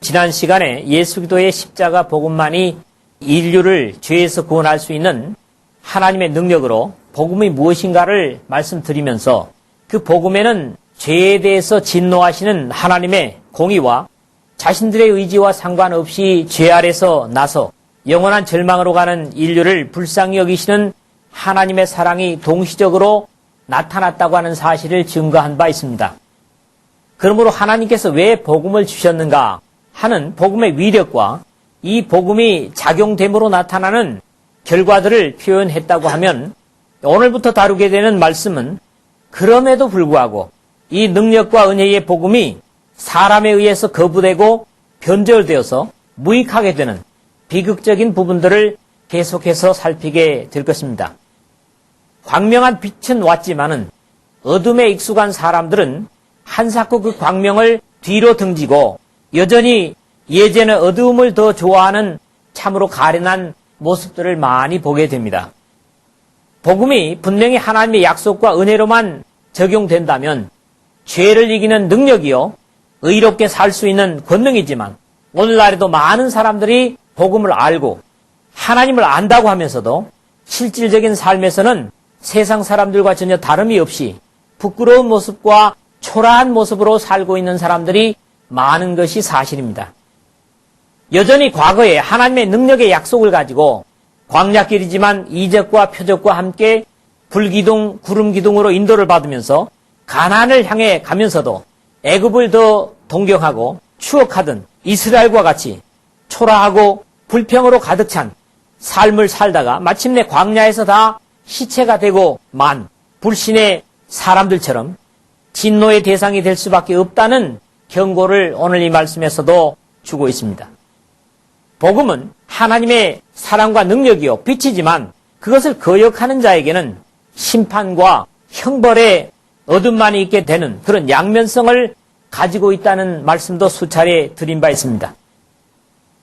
지난 시간에 예수 그리스도의 십자가 복음만이 인류를 죄에서 구원할 수 있는 하나님의 능력으로 복음이 무엇인가를 말씀드리면서 그 복음에는 죄에 대해서 진노하시는 하나님의 공의와 자신들의 의지와 상관없이 죄 아래서 나서 영원한 절망으로 가는 인류를 불쌍히 여기시는 하나님의 사랑이 동시적으로 나타났다고 하는 사실을 증거한 바 있습니다. 그러므로 하나님께서 왜 복음을 주셨는가 하는 복음의 위력과 이 복음이 작용됨으로 나타나는 결과들을 표현했다고 하면 오늘부터 다루게 되는 말씀은 그럼에도 불구하고 이 능력과 은혜의 복음이 사람에 의해서 거부되고 변절되어서 무익하게 되는 비극적인 부분들을 계속해서 살피게 될 것입니다. 광명한 빛은 왔지만은 어둠에 익숙한 사람들은 한사코 그 광명을 뒤로 등지고 여전히 예전의 어두움을 더 좋아하는 참으로 가련한 모습들을 많이 보게 됩니다. 복음이 분명히 하나님의 약속과 은혜로만 적용된다면 죄를 이기는 능력이요 의롭게 살 수 있는 권능이지만 오늘날에도 많은 사람들이 복음을 알고 하나님을 안다고 하면서도 실질적인 삶에서는 세상 사람들과 전혀 다름이 없이 부끄러운 모습과 초라한 모습으로 살고 있는 사람들이 많은 것이 사실입니다. 여전히 과거에 하나님의 능력의 약속을 가지고 광야길이지만 이적과 표적과 함께 불기둥, 구름기둥으로 인도를 받으면서 가나안을 향해 가면서도 애굽을 더 동경하고 추억하던 이스라엘과 같이 초라하고 불평으로 가득 찬 삶을 살다가 마침내 광야에서 다 시체가 되고 만 불신의 사람들처럼 진노의 대상이 될 수밖에 없다는 경고를 오늘 이 말씀에서도 주고 있습니다. 복음은 하나님의 사랑과 능력이요 빛이지만 그것을 거역하는 자에게는 심판과 형벌의 어둠만이 있게 되는 그런 양면성을 가지고 있다는 말씀도 수차례 드린 바 있습니다.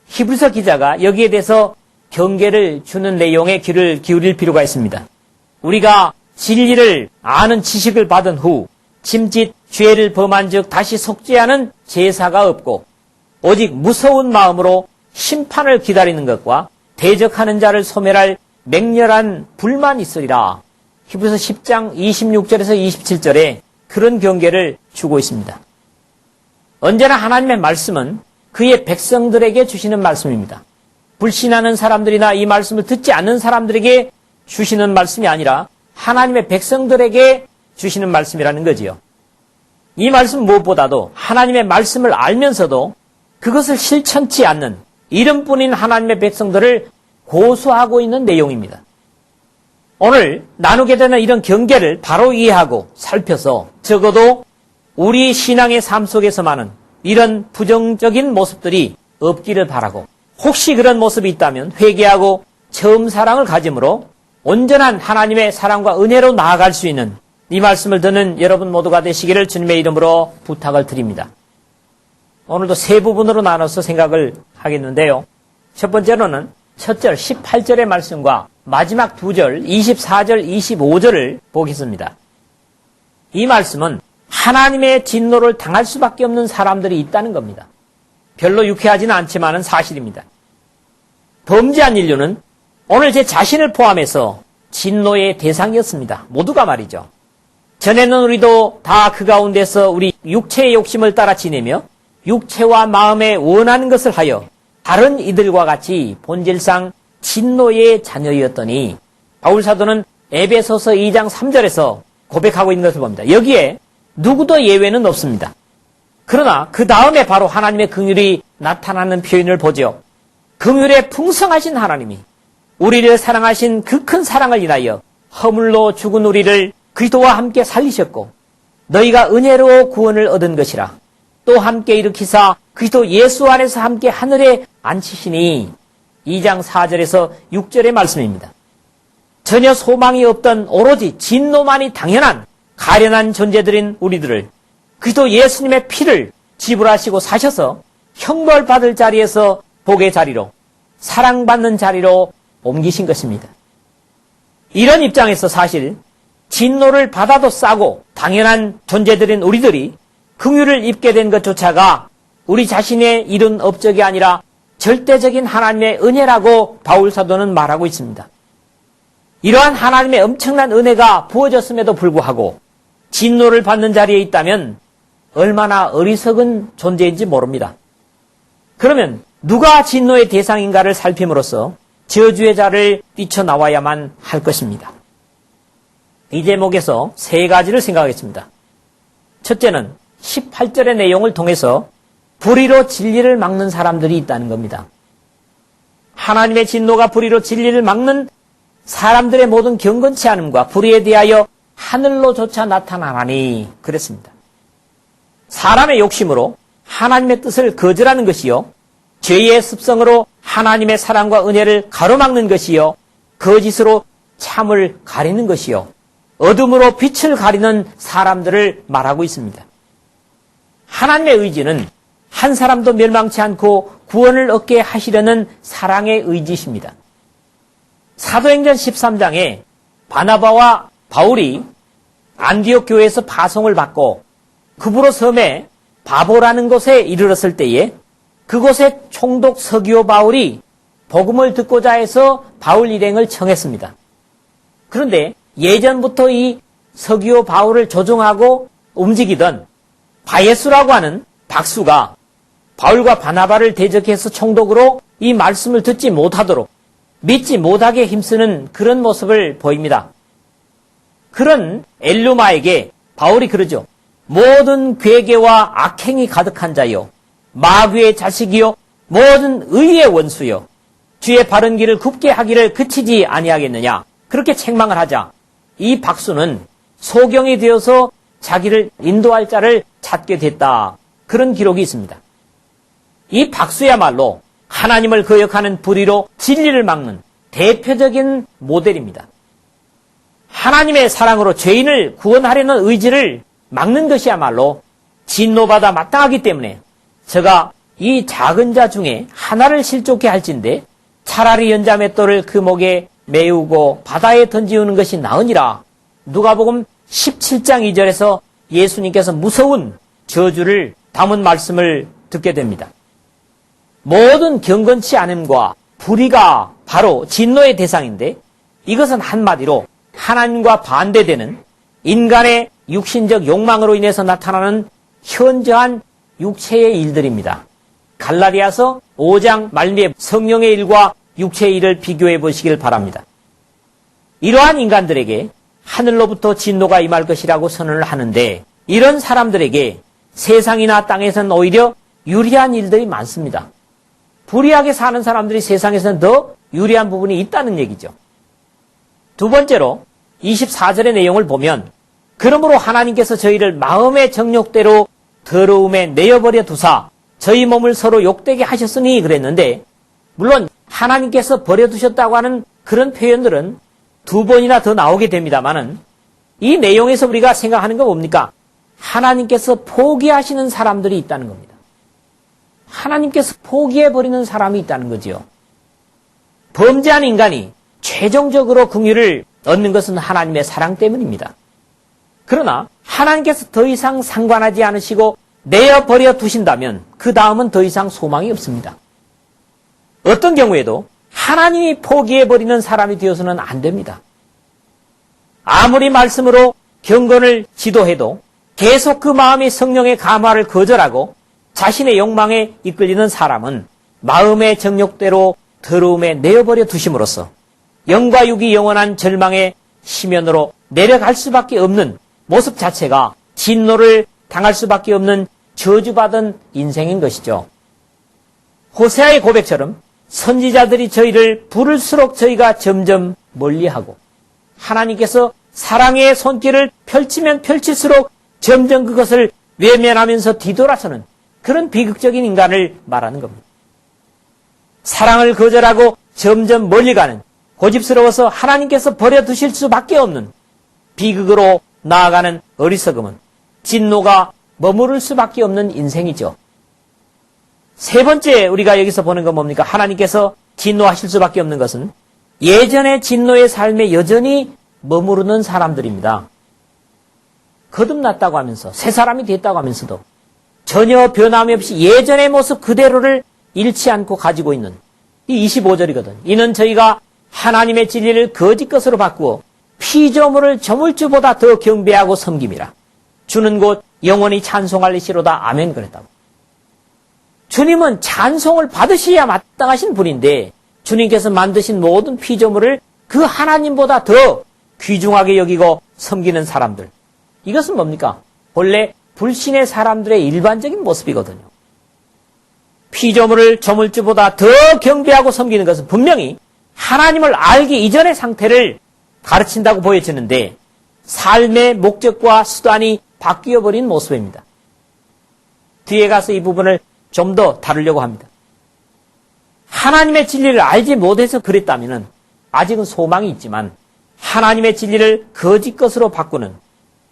히브리서 기자가 여기에 대해서 경계를 주는 내용에 귀를 기울일 필요가 있습니다. 우리가 진리를 아는 지식을 받은 후 짐짓 죄를 범한 즉 다시 속죄하는 제사가 없고 오직 무서운 마음으로 심판을 기다리는 것과 대적하는 자를 소멸할 맹렬한 불만 있으리라. 히브리서 10장 26절에서 27절에 그런 경계를 주고 있습니다. 언제나 하나님의 말씀은 그의 백성들에게 주시는 말씀입니다. 불신하는 사람들이나 이 말씀을 듣지 않는 사람들에게 주시는 말씀이 아니라 하나님의 백성들에게 주시는 말씀이라는 거지요. 이 말씀 무엇보다도 하나님의 말씀을 알면서도 그것을 실천치 않는 이름뿐인 하나님의 백성들을 고소하고 있는 내용입니다. 오늘 나누게 되는 이런 경계를 바로 이해하고 살펴서 적어도 우리 신앙의 삶 속에서만은 이런 부정적인 모습들이 없기를 바라고 혹시 그런 모습이 있다면 회개하고 처음 사랑을 가짐으로 온전한 하나님의 사랑과 은혜로 나아갈 수 있는 이 말씀을 듣는 여러분 모두가 되시기를 주님의 이름으로 부탁을 드립니다. 오늘도 세 부분으로 나눠서 생각을 하겠는데요. 첫 번째로는 첫 절 18절의 말씀과 마지막 두 절 24절 25절을 보겠습니다. 이 말씀은 하나님의 진노를 당할 수밖에 없는 사람들이 있다는 겁니다. 별로 유쾌하지는 않지만은 사실입니다. 범죄한 인류는 오늘 제 자신을 포함해서 진노의 대상이었습니다. 모두가 말이죠. 전에는 우리도 다 그 가운데서 우리 육체의 욕심을 따라 지내며 육체와 마음에 원하는 것을 하여 다른 이들과 같이 본질상 진노의 자녀였더니 바울 사도는 에베소서 2장 3절에서 고백하고 있는 것을 봅니다. 여기에 누구도 예외는 없습니다. 그러나 그 다음에 바로 하나님의 긍휼이 나타나는 표현을 보죠. 긍휼에 풍성하신 하나님이 우리를 사랑하신 그 큰 사랑을 인하여 허물로 죽은 우리를 그리스도와 함께 살리셨고 너희가 은혜로 구원을 얻은 것이라 또 함께 일으키사 그리스도 예수 안에서 함께 하늘에 앉히시니 2장 4절에서 6절의 말씀입니다. 전혀 소망이 없던 오로지 진노만이 당연한 가련한 존재들인 우리들을 그리스도 예수님의 피를 지불하시고 사셔서 형벌받을 자리에서 복의 자리로 사랑받는 자리로 옮기신 것입니다. 이런 입장에서 사실 진노를 받아도 싸고 당연한 존재들인 우리들이 긍휼을 입게 된 것조차가 우리 자신의 이룬 업적이 아니라 절대적인 하나님의 은혜라고 바울 사도는 말하고 있습니다. 이러한 하나님의 엄청난 은혜가 부어졌음에도 불구하고 진노를 받는 자리에 있다면 얼마나 어리석은 존재인지 모릅니다. 그러면 누가 진노의 대상인가를 살핌으로써 저주의 자를 뛰쳐나와야만 할 것입니다. 이 제목에서 세 가지를 생각하겠습니다. 첫째는 18절의 내용을 통해서 불의로 진리를 막는 사람들이 있다는 겁니다. 하나님의 진노가 불의로 진리를 막는 사람들의 모든 경건치 않음과 불의에 대하여 하늘로조차 나타나나니 그랬습니다. 사람의 욕심으로 하나님의 뜻을 거절하는 것이요, 죄의 습성으로 하나님의 사랑과 은혜를 가로막는 것이요, 거짓으로 참을 가리는 것이요, 어둠으로 빛을 가리는 사람들을 말하고 있습니다. 하나님의 의지는 한 사람도 멸망치 않고 구원을 얻게 하시려는 사랑의 의지십니다. 사도행전 13장에 바나바와 바울이 안디옥 교회에서 파송을 받고 그브로 섬에 바보라는 곳에 이르렀을 때에 그곳에 총독 서기오 바울이 복음을 듣고자 해서 바울 일행을 청했습니다. 그런데 예전부터 이 서기오 바울을 조종하고 움직이던 바예수라고 하는 박수가 바울과 바나바를 대적해서 총독으로 이 말씀을 듣지 못하도록 믿지 못하게 힘쓰는 그런 모습을 보입니다. 그런 엘루마에게 바울이 그러죠. 모든 괴계와 악행이 가득한 자요, 마귀의 자식이요, 모든 의의 원수요, 주의 바른 길을 굽게 하기를 그치지 아니하겠느냐, 그렇게 책망을 하자 이 박수는 소경이 되어서 자기를 인도할 자를 찾게 됐다, 그런 기록이 있습니다. 이 박수야말로 하나님을 거역하는 불의로 진리를 막는 대표적인 모델입니다. 하나님의 사랑으로 죄인을 구원하려는 의지를 막는 것이야말로 진노받아 마땅하기 때문에 저가 이 작은 자 중에 하나를 실족해 할진대 차라리 연자맷돌을 그 목에 메우고 바다에 던지우는 것이 나으니라. 누가복음 17장 2절에서 예수님께서 무서운 저주를 담은 말씀을 듣게 됩니다. 모든 경건치 않음과 불의가 바로 진노의 대상인데, 이것은 한마디로 하나님과 반대되는 인간의 육신적 욕망으로 인해서 나타나는 현저한 육체의 일들입니다. 갈라디아서 5장 말미에 성령의 일과 육체의 일을 비교해 보시길 바랍니다. 이러한 인간들에게 하늘로부터 진노가 임할 것이라고 선언을 하는데, 이런 사람들에게 세상이나 땅에서는 오히려 유리한 일들이 많습니다. 불의하게 사는 사람들이 세상에서는 더 유리한 부분이 있다는 얘기죠. 두 번째로 24절의 내용을 보면, 그러므로 하나님께서 저희를 마음의 정욕대로 더러움에 내어버려 두사 저희 몸을 서로 욕되게 하셨으니 그랬는데, 물론 하나님께서 버려두셨다고 하는 그런 표현들은 두 번이나 더 나오게 됩니다만은, 이 내용에서 우리가 생각하는 건 뭡니까? 하나님께서 포기하시는 사람들이 있다는 겁니다. 하나님께서 포기해버리는 사람이 있다는 거지요. 범죄한 인간이 최종적으로 긍휼을 얻는 것은 하나님의 사랑 때문입니다. 그러나 하나님께서 더 이상 상관하지 않으시고 내어버려 두신다면 그 다음은 더 이상 소망이 없습니다. 어떤 경우에도 하나님이 포기해버리는 사람이 되어서는 안 됩니다. 아무리 말씀으로 경건을 지도해도 계속 그 마음이 성령의 감화를 거절하고 자신의 욕망에 이끌리는 사람은 마음의 정욕대로 더러움에 내어버려 두심으로써 영과 육이 영원한 절망의 심연으로 내려갈 수밖에 없는 모습 자체가 진노를 당할 수밖에 없는 저주받은 인생인 것이죠. 호세아의 고백처럼 선지자들이 저희를 부를수록 저희가 점점 멀리하고, 하나님께서 사랑의 손길을 펼치면 펼칠수록 점점 그것을 외면하면서 뒤돌아서는 그런 비극적인 인간을 말하는 겁니다. 사랑을 거절하고 점점 멀리 가는, 고집스러워서 하나님께서 버려두실 수밖에 없는 비극으로 나아가는 어리석음은 진노가 머무를 수밖에 없는 인생이죠. 세 번째 우리가 여기서 보는 건 뭡니까? 하나님께서 진노하실 수밖에 없는 것은 예전의 진노의 삶에 여전히 머무르는 사람들입니다. 거듭났다고 하면서, 새 사람이 됐다고 하면서도 전혀 변함이 없이 예전의 모습 그대로를 잃지 않고 가지고 있는 이 25절이거든. 이는 저희가 하나님의 진리를 거짓 것으로 바꾸어 피조물을 저물주보다 더 경배하고 섬김이라. 주는 곧 영원히 찬송할리시로다. 아멘. 그랬다고. 주님은 찬송을 받으셔야 마땅하신 분인데 주님께서 만드신 모든 피조물을 그 하나님보다 더 귀중하게 여기고 섬기는 사람들. 이것은 뭡니까? 본래 불신의 사람들의 일반적인 모습이거든요. 피조물을 저물주보다 더 경배하고 섬기는 것은 분명히 하나님을 알기 이전의 상태를 가르친다고 보여지는데 삶의 목적과 수단이 바뀌어버린 모습입니다. 뒤에 가서 이 부분을 좀 더 다루려고 합니다. 하나님의 진리를 알지 못해서 그랬다면 아직은 소망이 있지만 하나님의 진리를 거짓 것으로 바꾸는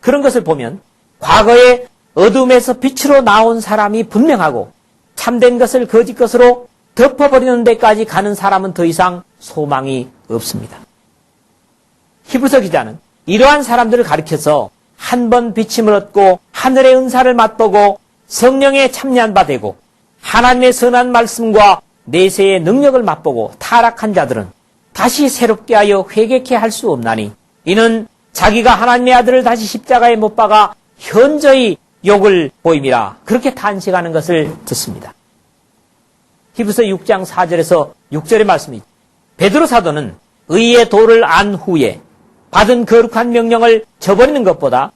그런 것을 보면 과거에 어둠에서 빛으로 나온 사람이 분명하고 참된 것을 거짓 것으로 덮어버리는 데까지 가는 사람은 더 이상 소망이 없습니다. 히브리서 기자는 이러한 사람들을 가리켜서 한 번 비침을 얻고 하늘의 은사를 맛보고 성령에 참여한 바 되고 하나님의 선한 말씀과 내세의 능력을 맛보고 타락한 자들은 다시 새롭게 하여 회개케 할 수 없나니 이는 자기가 하나님의 아들을 다시 십자가에 못 박아 현저히 욕을 보임이라. 그렇게 탄식하는 것을 듣습니다. 히브리서 6장 4절에서 6절의 말씀이 베드로 사도는 의의 도를 안 후에 받은 거룩한 명령을 저버리는 것보다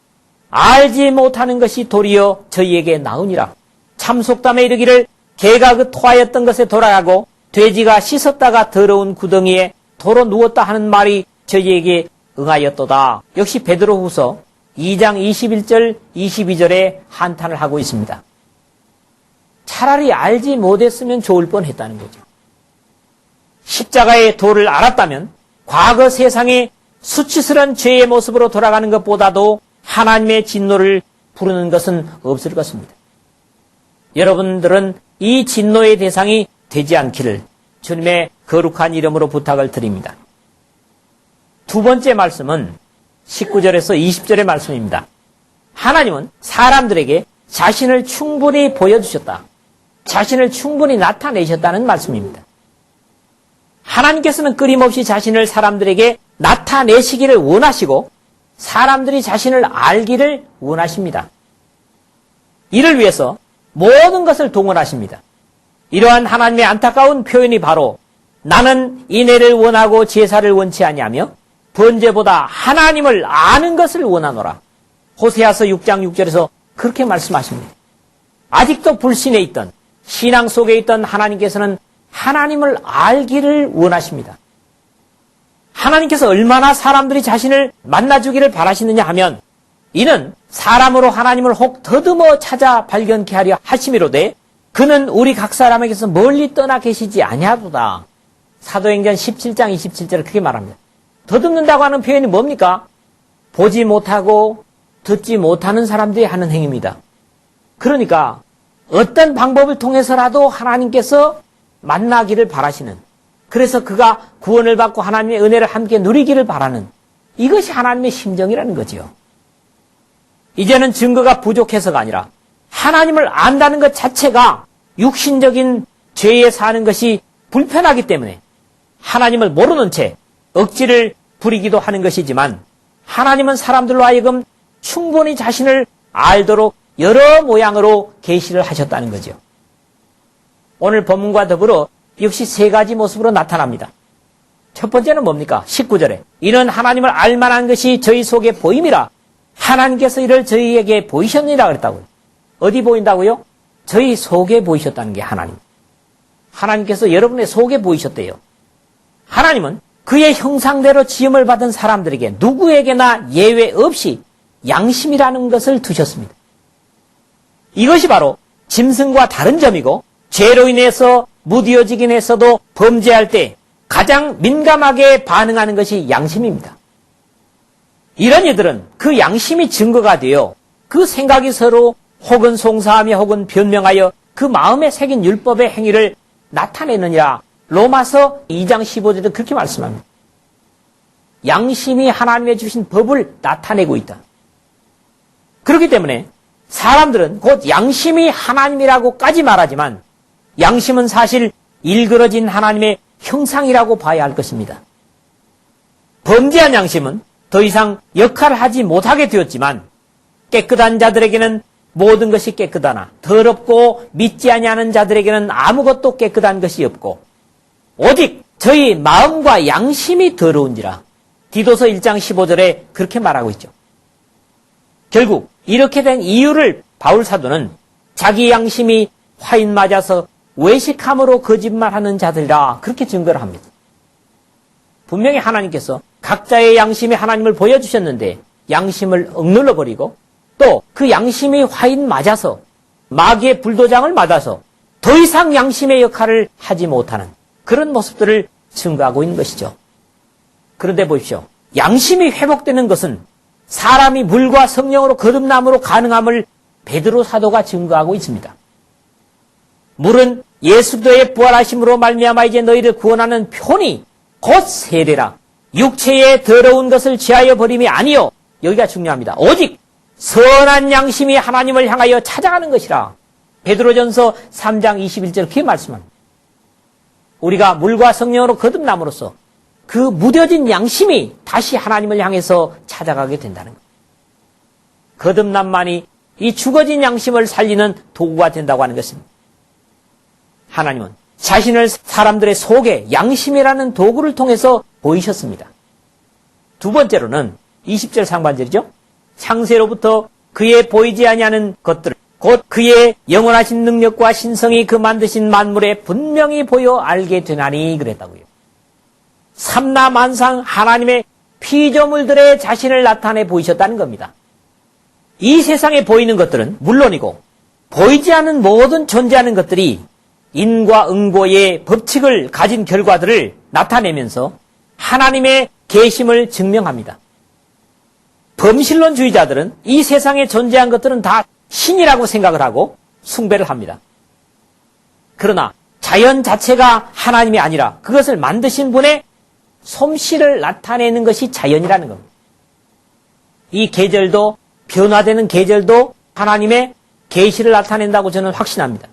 알지 못하는 것이 도리어 저희에게 나으니라. 참속담에 이르기를 개가 그 토하였던 것에 돌아가고 돼지가 씻었다가 더러운 구덩이에 도로 누웠다 하는 말이 저희에게 응하였도다. 역시 베드로후서 2장 21절 22절에 한탄을 하고 있습니다. 차라리 알지 못했으면 좋을 뻔했다는 거죠. 십자가의 도를 알았다면 과거 세상의 수치스러운 죄의 모습으로 돌아가는 것보다도 하나님의 진노를 부르는 것은 없을 것입니다. 여러분들은 이 진노의 대상이 되지 않기를 주님의 거룩한 이름으로 부탁을 드립니다. 두 번째 말씀은 19절에서 20절의 말씀입니다. 하나님은 사람들에게 자신을 충분히 보여주셨다. 자신을 충분히 나타내셨다는 말씀입니다. 하나님께서는 끊임없이 자신을 사람들에게 나타내시기를 원하시고 사람들이 자신을 알기를 원하십니다. 이를 위해서 모든 것을 동원하십니다. 이러한 하나님의 안타까운 표현이 바로 나는 인애를 원하고 제사를 원치 아니하며 번제보다 하나님을 아는 것을 원하노라. 호세아서 6장 6절에서 그렇게 말씀하십니다. 아직도 불신에 있던 신앙 속에 있던 하나님께서는 하나님을 알기를 원하십니다. 하나님께서 얼마나 사람들이 자신을 만나주기를 바라시느냐 하면 이는 사람으로 하나님을 혹 더듬어 찾아 발견케 하려 하심이로되 그는 우리 각 사람에게서 멀리 떠나 계시지 아니하도다. 사도행전 17장 27절에 그렇게 말합니다. 더듬는다고 하는 표현이 뭡니까? 보지 못하고 듣지 못하는 사람들이 하는 행위입니다. 그러니까 어떤 방법을 통해서라도 하나님께서 만나기를 바라시는, 그래서 그가 구원을 받고 하나님의 은혜를 함께 누리기를 바라는, 이것이 하나님의 심정이라는 거지요. 이제는 증거가 부족해서가 아니라 하나님을 안다는 것 자체가 육신적인 죄에 사는 것이 불편하기 때문에 하나님을 모르는 채 억지를 부리기도 하는 것이지만 하나님은 사람들로 하여금 충분히 자신을 알도록 여러 모양으로 계시를 하셨다는 거죠. 오늘 본문과 더불어 역시 세 가지 모습으로 나타납니다. 첫 번째는 뭡니까? 19절에 이는 하나님을 알만한 것이 저희 속에 보임이라. 하나님께서 이를 저희에게 보이셨느니라 그랬다고요. 어디 보인다고요? 저희 속에 보이셨다는 게 하나님. 하나님께서 여러분의 속에 보이셨대요. 하나님은 그의 형상대로 지음을 받은 사람들에게 누구에게나 예외 없이 양심이라는 것을 두셨습니다. 이것이 바로 짐승과 다른 점이고 죄로 인해서 무디어지긴 했어도 범죄할 때 가장 민감하게 반응하는 것이 양심입니다. 이런 이들은 그 양심이 증거가 되어 그 생각이 서로 혹은 송사하며 혹은 변명하여 그 마음에 새긴 율법의 행위를 나타내느니라. 로마서 2장 15절에 그렇게 말씀합니다. 양심이 하나님의 주신 법을 나타내고 있다. 그렇기 때문에 사람들은 곧 양심이 하나님이라고까지 말하지만 양심은 사실 일그러진 하나님의 형상이라고 봐야 할 것입니다. 범죄한 양심은 더 이상 역할을 하지 못하게 되었지만 깨끗한 자들에게는 모든 것이 깨끗하나 더럽고 믿지 아니하는 자들에게는 아무것도 깨끗한 것이 없고 오직 저희 마음과 양심이 더러운지라. 디도서 1장 15절에 그렇게 말하고 있죠. 결국 이렇게 된 이유를 바울 사도는 자기 양심이 화인 맞아서 외식함으로 거짓말하는 자들이라 그렇게 증거를 합니다. 분명히 하나님께서 각자의 양심이 하나님을 보여주셨는데 양심을 억눌러 버리고 또 그 양심이 화인 맞아서 마귀의 불도장을 맞아서 더 이상 양심의 역할을 하지 못하는 그런 모습들을 증거하고 있는 것이죠. 그런데 보십시오. 양심이 회복되는 것은 사람이 물과 성령으로 거듭남으로 가능함을 베드로 사도가 증거하고 있습니다. 물은 예수 그리스도의 부활하심으로 말미암아 이제 너희를 구원하는 표니 곧 세례라. 육체의 더러운 것을 취하여 버림이 아니요. 여기가 중요합니다. 오직 선한 양심이 하나님을 향하여 찾아가는 것이라. 베드로전서 3장 21절 그렇게 말씀합니다. 우리가 물과 성령으로 거듭남으로써 그 무뎌진 양심이 다시 하나님을 향해서 찾아가게 된다는 것. 거듭남만이 이 죽어진 양심을 살리는 도구가 된다고 하는 것입니다. 하나님은 자신을 사람들의 속에 양심이라는 도구를 통해서 보이셨습니다. 두 번째로는 20절 상반절이죠. 창세로부터 그의 보이지 아니하는 것들, 곧 그의 영원하신 능력과 신성이 그 만드신 만물에 분명히 보여 알게 되나니 그랬다고요. 삼라만상 하나님의 피조물들의 자신을 나타내 보이셨다는 겁니다. 이 세상에 보이는 것들은 물론이고 보이지 않는 모든 존재하는 것들이 인과 응보의 법칙을 가진 결과들을 나타내면서 하나님의 계심을 증명합니다. 범신론주의자들은 이 세상에 존재한 것들은 다 신이라고 생각을 하고 숭배를 합니다. 그러나 자연 자체가 하나님이 아니라 그것을 만드신 분의 솜씨를 나타내는 것이 자연이라는 겁니다. 이 계절도 변화되는 계절도 하나님의 계시를 나타낸다고 저는 확신합니다.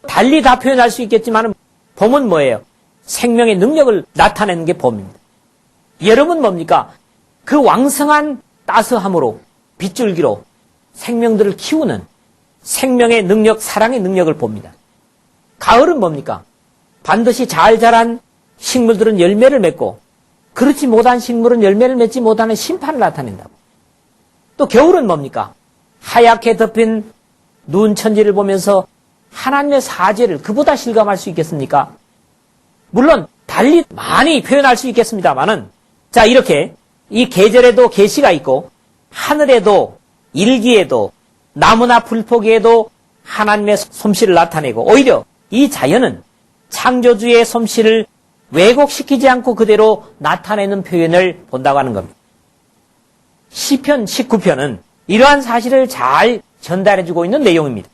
달리 다 표현할 수 있겠지만 봄은 뭐예요? 생명의 능력을 나타내는 게 봄입니다. 여름은 뭡니까? 그 왕성한 따스함으로 빗줄기로 생명들을 키우는 생명의 능력, 사랑의 능력을 봅니다. 가을은 뭡니까? 반드시 잘 자란 식물들은 열매를 맺고 그렇지 못한 식물은 열매를 맺지 못하는 심판을 나타낸다고. 또 겨울은 뭡니까? 하얗게 덮인 눈천지를 보면서 하나님의 사죄를 그보다 실감할 수 있겠습니까? 물론 달리 많이 표현할 수 있겠습니다만은 자 이렇게 이 계절에도 계시가 있고 하늘에도 일기에도 나무나 풀포기에도 하나님의 솜씨를 나타내고 오히려 이 자연은 창조주의 솜씨를 왜곡시키지 않고 그대로 나타내는 표현을 본다고 하는 겁니다. 시편 19편은 이러한 사실을 잘 전달해주고 있는 내용입니다.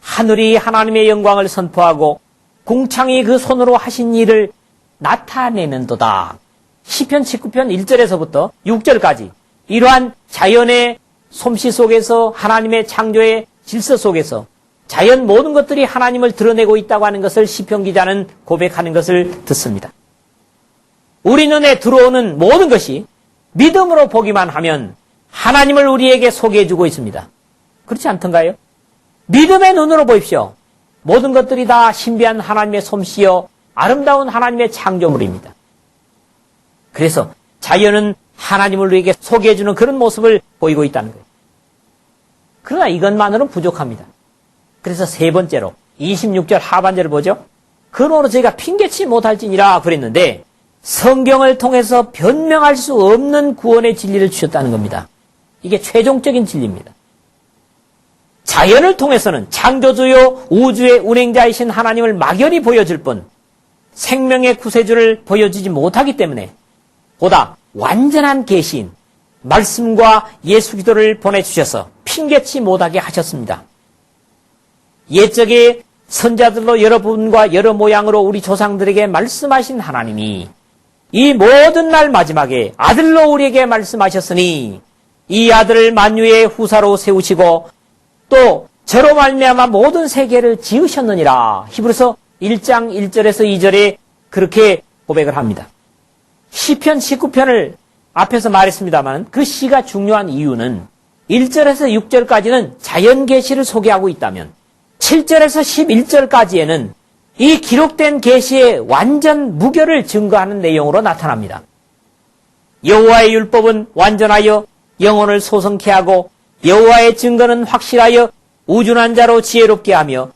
하늘이 하나님의 영광을 선포하고 궁창이 그 손으로 하신 일을 나타내는도다. 시편 19편 1절에서부터 6절까지 이러한 자연의 솜씨 속에서 하나님의 창조의 질서 속에서 자연 모든 것들이 하나님을 드러내고 있다고 하는 것을 시편 기자는 고백하는 것을 듣습니다. 우리 눈에 들어오는 모든 것이 믿음으로 보기만 하면 하나님을 우리에게 소개해주고 있습니다. 그렇지 않던가요? 믿음의 눈으로 보십시오. 모든 것들이 다 신비한 하나님의 솜씨여 아름다운 하나님의 창조물입니다. 그래서 자연은 하나님을 우리에게 소개해주는 그런 모습을 보이고 있다는 거예요. 그러나 이것만으로는 부족합니다. 그래서 세 번째로 26절 하반절을 보죠. 그러므로 저희가 핑계치 못할지니라 그랬는데 성경을 통해서 변명할 수 없는 구원의 진리를 주셨다는 겁니다. 이게 최종적인 진리입니다. 자연을 통해서는 창조주요 우주의 운행자이신 하나님을 막연히 보여줄 뿐 생명의 구세주를 보여주지 못하기 때문에 보다 완전한 계시인 말씀과 예수 그리스도를 보내주셔서 핑계치 못하게 하셨습니다. 옛적에 선자들로 여러 분과 여러 모양으로 우리 조상들에게 말씀하신 하나님이 이 모든 날 마지막에 아들로 우리에게 말씀하셨으니 이 아들을 만유의 후사로 세우시고 또 저로 말미암아 모든 세계를 지으셨느니라. 히브리서 1장 1절에서 2절에 그렇게 고백을 합니다. 시편 19편을 앞에서 말했습니다만 그 시가 중요한 이유는 1절에서 6절까지는 자연 계시를 소개하고 있다면 7절에서 11절까지에는 이 기록된 계시의 완전 무결을 증거하는 내용으로 나타납니다. 여호와의 율법은 완전하여 영혼을 소성케 하고 여호와의 증거는 확실하여 우준한 자로 지혜롭게 하며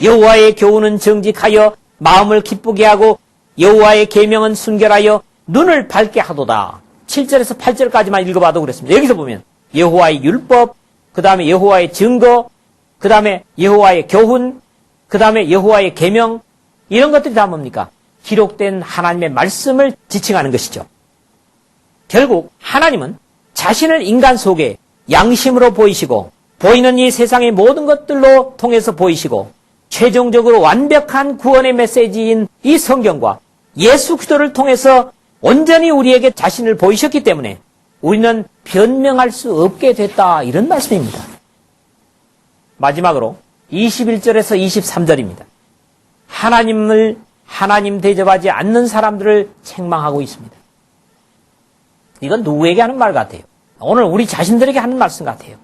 여호와의 교훈은 정직하여 마음을 기쁘게 하고 여호와의 계명은 순결하여 눈을 밝게 하도다. 7절에서 8절까지만 읽어봐도 그랬습니다. 여기서 보면 여호와의 율법, 그 다음에 여호와의 증거, 그 다음에 여호와의 교훈, 그 다음에 여호와의 계명, 이런 것들이 다 뭡니까? 기록된 하나님의 말씀을 지칭하는 것이죠. 결국 하나님은 자신을 인간 속에 양심으로 보이시고 보이는 이 세상의 모든 것들로 통해서 보이시고 최종적으로 완벽한 구원의 메시지인 이 성경과 예수 그리스도를 통해서 온전히 우리에게 자신을 보이셨기 때문에 우리는 변명할 수 없게 됐다, 이런 말씀입니다. 마지막으로 21절에서 23절입니다. 하나님을 하나님 대접하지 않는 사람들을 책망하고 있습니다. 이건 누구에게 하는 말 같아요? 오늘 우리 자신들에게 하는 말씀 같아요.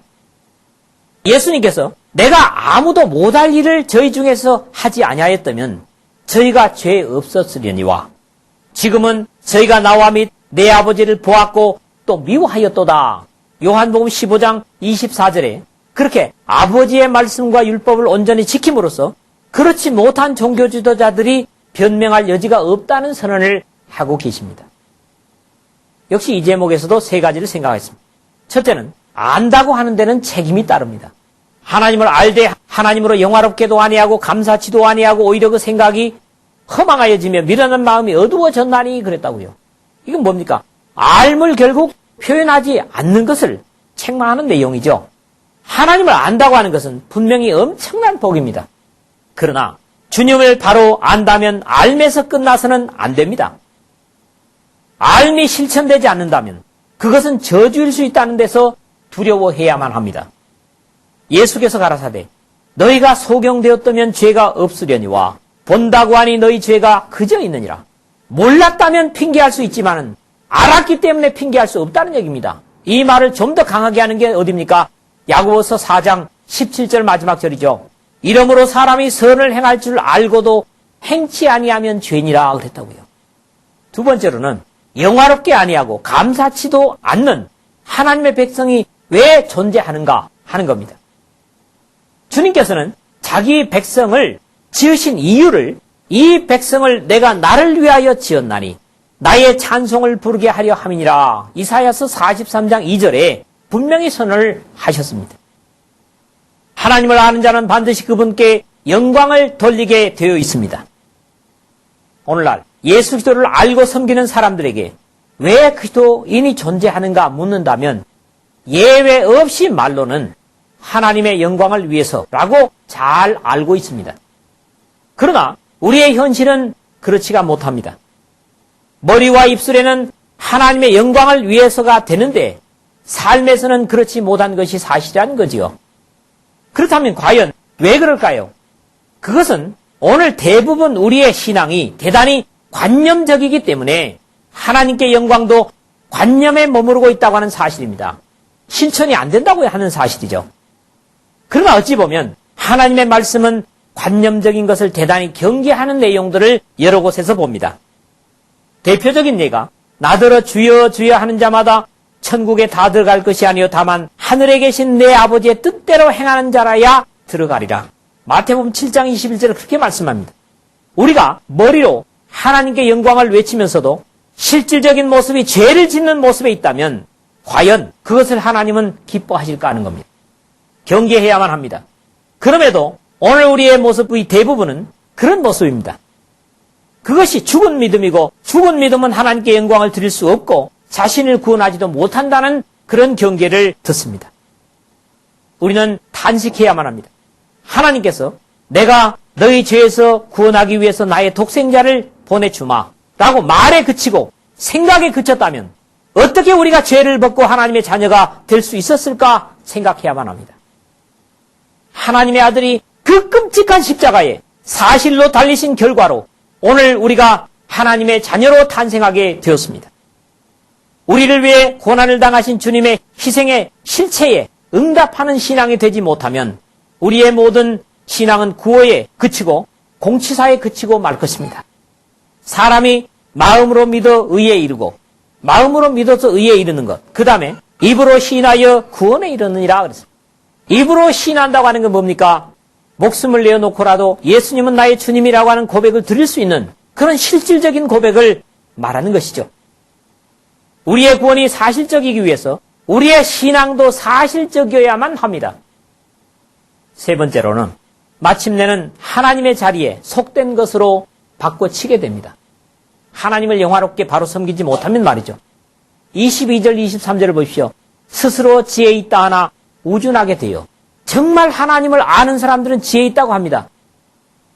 예수님께서 내가 아무도 못할 일을 저희 중에서 하지 아니하였다면 저희가 죄 없었으려니와 지금은 저희가 나와 및 내 아버지를 보았고 또 미워하였도다. 요한복음 15장 24절에 그렇게 아버지의 말씀과 율법을 온전히 지킴으로써 그렇지 못한 종교 지도자들이 변명할 여지가 없다는 선언을 하고 계십니다. 역시 이 제목에서도 세 가지를 생각했습니다. 첫째는 안다고 하는 데는 책임이 따릅니다. 하나님을 알되 하나님으로 영화롭게도 아니하고 감사치도 아니하고 오히려 그 생각이 허망하여지며 미련한 마음이 어두워졌나니 그랬다고요. 이건 뭡니까? 알물 결국 표현하지 않는 것을 책망하는 내용이죠. 하나님을 안다고 하는 것은 분명히 엄청난 복입니다. 그러나 주님을 바로 안다면 알면서 끝나서는 안 됩니다. 알미 실천되지 않는다면 그것은 저주일 수 있다는 데서 두려워해야만 합니다. 예수께서 가라사대 너희가 소경되었다면 죄가 없으려니와 본다고 하니 너희 죄가 그저 있느니라. 몰랐다면 핑계할 수 있지만은 알았기 때문에 핑계할 수 없다는 얘기입니다. 이 말을 좀 더 강하게 하는 게 어디입니까? 야고보서 4장 17절 마지막 절이죠. 이러므로 사람이 선을 행할 줄 알고도 행치 아니하면 죄니라 그랬다고요. 두 번째로는 영화롭게 아니하고 감사치도 않는 하나님의 백성이 왜 존재하는가 하는 겁니다. 주님께서는 자기 백성을 지으신 이유를 이 백성을 내가 나를 위하여 지었나니 나의 찬송을 부르게 하려 함이니라. 이사야서 43장 2절에 분명히 선언을 하셨습니다. 하나님을 아는 자는 반드시 그분께 영광을 돌리게 되어 있습니다. 오늘날 예수 그리스도를 알고 섬기는 사람들에게 왜 그리스도인이 존재하는가 묻는다면 예외 없이 말로는 하나님의 영광을 위해서라고 잘 알고 있습니다. 그러나 우리의 현실은 그렇지가 못합니다. 머리와 입술에는 하나님의 영광을 위해서가 되는데 삶에서는 그렇지 못한 것이 사실이라는 거지요. 그렇다면 과연 왜 그럴까요? 그것은 오늘 대부분 우리의 신앙이 대단히 관념적이기 때문에 하나님께 영광도 관념에 머무르고 있다고 하는 사실입니다. 실천이 안 된다고 하는 사실이죠. 그러나 어찌 보면 하나님의 말씀은 관념적인 것을 대단히 경계하는 내용들을 여러 곳에서 봅니다. 대표적인 예가 나더러 주여 주여 하는 자마다 천국에 다 들어갈 것이 아니요 다만 하늘에 계신 내 아버지의 뜻대로 행하는 자라야 들어가리라. 마태복음 7장 21절에 그렇게 말씀합니다. 우리가 머리로 하나님께 영광을 외치면서도 실질적인 모습이 죄를 짓는 모습에 있다면 과연 그것을 하나님은 기뻐하실까 하는 겁니다. 경계해야만 합니다. 그럼에도 오늘 우리의 모습의 대부분은 그런 모습입니다. 그것이 죽은 믿음이고 죽은 믿음은 하나님께 영광을 드릴 수 없고 자신을 구원하지도 못한다는 그런 경계를 듣습니다. 우리는 탄식해야만 합니다. 하나님께서 내가 너희 죄에서 구원하기 위해서 나의 독생자를 보내주마 라고 말에 그치고 생각에 그쳤다면 어떻게 우리가 죄를 벗고 하나님의 자녀가 될 수 있었을까 생각해야만 합니다. 하나님의 아들이 그 끔찍한 십자가에 사실로 달리신 결과로 오늘 우리가 하나님의 자녀로 탄생하게 되었습니다. 우리를 위해 고난을 당하신 주님의 희생의 실체에 응답하는 신앙이 되지 못하면 우리의 모든 신앙은 구호에 그치고 공치사에 그치고 말 것입니다. 사람이 마음으로 믿어 의에 이르고 마음으로 믿어서 의에 이르는 것, 그 다음에 입으로 시인하여 구원에 이르느니라 그랬습니다. 입으로 시인한다고 하는 건 뭡니까? 목숨을 내어놓고라도 예수님은 나의 주님이라고 하는 고백을 드릴 수 있는 그런 실질적인 고백을 말하는 것이죠. 우리의 구원이 사실적이기 위해서 우리의 신앙도 사실적이어야만 합니다. 세 번째로는 마침내는 하나님의 자리에 속된 것으로 바꿔치게 됩니다. 하나님을 영화롭게 바로 섬기지 못하면 말이죠. 22절, 23절을 보십시오. 스스로 지혜 있다 하나 우준하게 돼요. 정말 하나님을 아는 사람들은 지혜 있다고 합니다.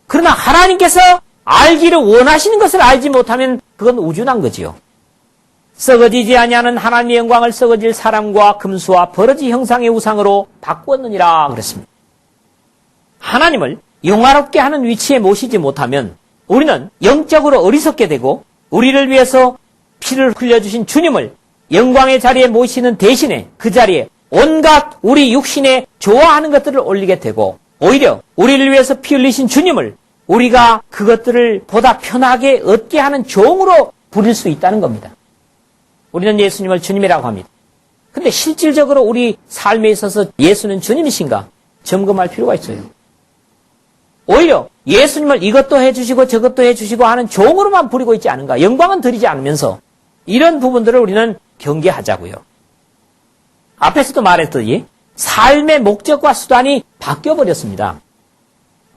그러나 하나님께서 알기를 원하시는 것을 알지 못하면 그건 우준한 거지요. 썩어지지 아니하는 하나님의 영광을 썩어질 사람과 금수와 버러지 형상의 우상으로 바꾸었느니라 그랬습니다. 하나님을 영화롭게 하는 위치에 모시지 못하면 우리는 영적으로 어리석게 되고 우리를 위해서 피를 흘려주신 주님을 영광의 자리에 모시는 대신에 그 자리에 온갖 우리 육신에 좋아하는 것들을 올리게 되고 오히려 우리를 위해서 피 흘리신 주님을 우리가 그것들을 보다 편하게 얻게 하는 종으로 부릴 수 있다는 겁니다. 우리는 예수님을 주님이라고 합니다. 근데 실질적으로 우리 삶에 있어서 예수는 주님이신가 점검할 필요가 있어요. 오히려 예수님을 이것도 해주시고 저것도 해주시고 하는 종으로만 부리고 있지 않은가, 영광은 드리지 않으면서 이런 부분들을 우리는 경계하자고요. 앞에서도 말했듯이 삶의 목적과 수단이 바뀌어버렸습니다.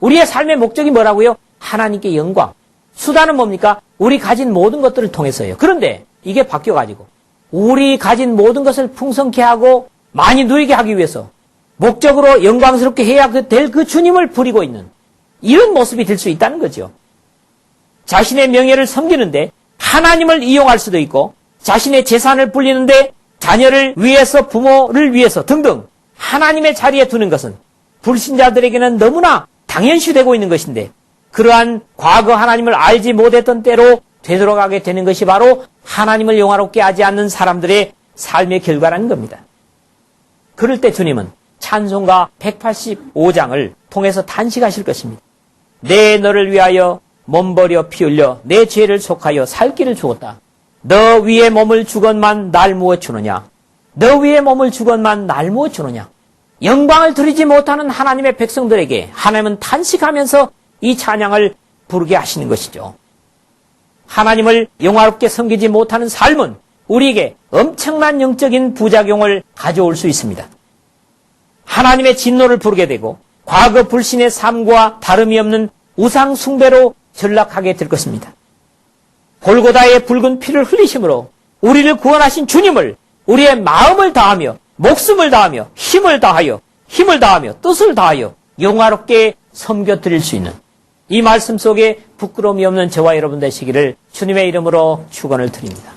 우리의 삶의 목적이 뭐라고요? 하나님께 영광. 수단은 뭡니까? 우리 가진 모든 것들을 통해서예요. 그런데 이게 바뀌어가지고 우리 가진 모든 것을 풍성케 하고 많이 누리게 하기 위해서 목적으로 영광스럽게 해야 될 그 주님을 부리고 있는 이런 모습이 될 수 있다는 거죠. 자신의 명예를 섬기는데 하나님을 이용할 수도 있고 자신의 재산을 불리는데 자녀를 위해서 부모를 위해서 등등 하나님의 자리에 두는 것은 불신자들에게는 너무나 당연시되고 있는 것인데 그러한 과거 하나님을 알지 못했던 때로 되돌아가게 되는 것이 바로 하나님을 영화롭게 하지 않는 사람들의 삶의 결과라는 겁니다. 그럴 때 주님은 찬송가 185장을 통해서 단식하실 것입니다. 내 너를 위하여 몸버려 피 흘려 내 죄를 속하여 살 길을 주었다. 너 위에 몸을 주건만 날 무엇 주느냐. 너 위에 몸을 주건만 날 무엇 주느냐. 영광을 드리지 못하는 하나님의 백성들에게 하나님은 탄식하면서 이 찬양을 부르게 하시는 것이죠. 하나님을 영화롭게 섬기지 못하는 삶은 우리에게 엄청난 영적인 부작용을 가져올 수 있습니다. 하나님의 진노를 부르게 되고 과거 불신의 삶과 다름이 없는 우상 숭배로 전락하게 될 것입니다. 골고다의 붉은 피를 흘리심으로 우리를 구원하신 주님을 우리의 마음을 다하며 목숨을 다하며 힘을 다하여 뜻을 다하여 영화롭게 섬겨드릴 수 있는 이 말씀 속에 부끄러움이 없는 저와 여러분 되시기를 주님의 이름으로 축원을 드립니다.